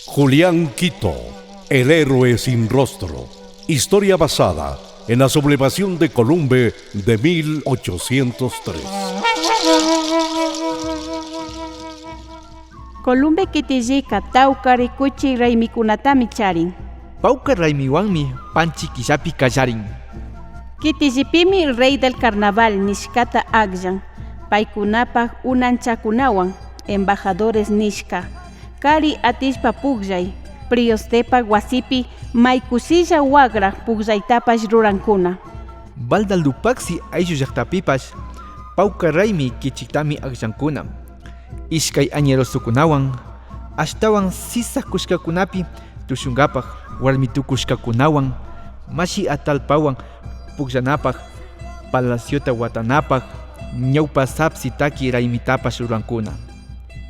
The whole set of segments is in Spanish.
Julián Quito, el héroe sin rostro. Historia basada en la sublevación de Columbe de 1803. Columbe kitillika tawka rikuchi raymikunatami charin. Pawka raymiwanmi panchi kishapi kallarin. Kitillipimi el rey del carnaval nishkata agllan. Paykunapaq unanchakunawan embajadores nishka. Kari atishpa puglay. Priostepa wasipi maykusilla wagra pugllaytapash rurankuna. Valdalupaksi ayllu llaqtapipash pawka raymi kichiktami agllankunam. Ishkay añerosukunawan ashtawan sisa kushkakunapi tushungapaq warmi tukushkakunawan mashi atalpawan pukllanapaq palaciota watanapaq ñawpa sapsi taki raymitapash rurankuna.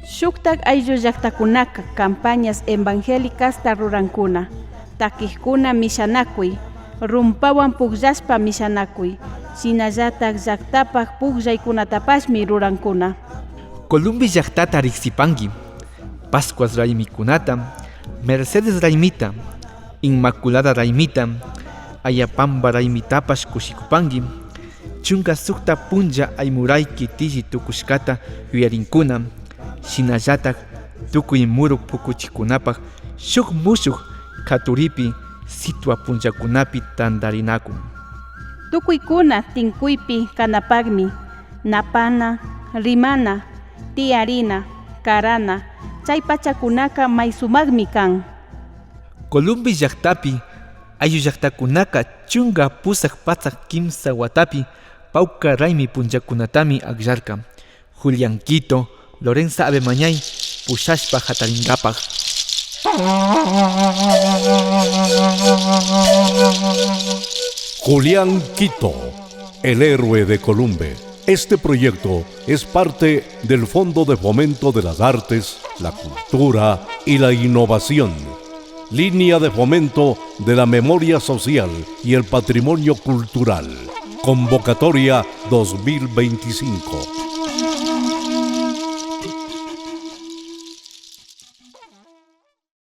Shuktak ayllu llaqtakunaka campañas evangélicasta rurankuna. Takiqkuna mishanakuy, rumpawan pukllashpa mishanakuy, shinallatak llaqtapaq pugllaykunatapashmi rurankuna. Columbe llaqtata riqsipanki, Pascuas raymikunata, Mercedes raymita, Inmaculada raymita, Ayapamba raymitapash kushikupanki, chunka sukta punlla aymurayki tilli tukushkata yuyarinkuna, shinallatak tukuy muru pukuchikunapaq shuk mushuk katuripi sitwa punllakunapi tandarinakun. Tukuykuna tinkuypi kanapaqmi napana, rimana, tiarina, karana, chay pachakunaka maysumaqmi kan. Columbe llaqtapi ayllu llaqtakunaka chunka pusaq patsaq kimsa watapi pawka raymi punllakunatami agllarka. Julián Quito, Lorenza Abemañay, pushashpa hataringapaq. Julián Quito, el héroe de Columbe. Este proyecto es parte del Fondo de Fomento de las Artes, la Cultura y la Innovación. Línea de Fomento de la Memoria Social y el Patrimonio Cultural. Convocatoria 2025.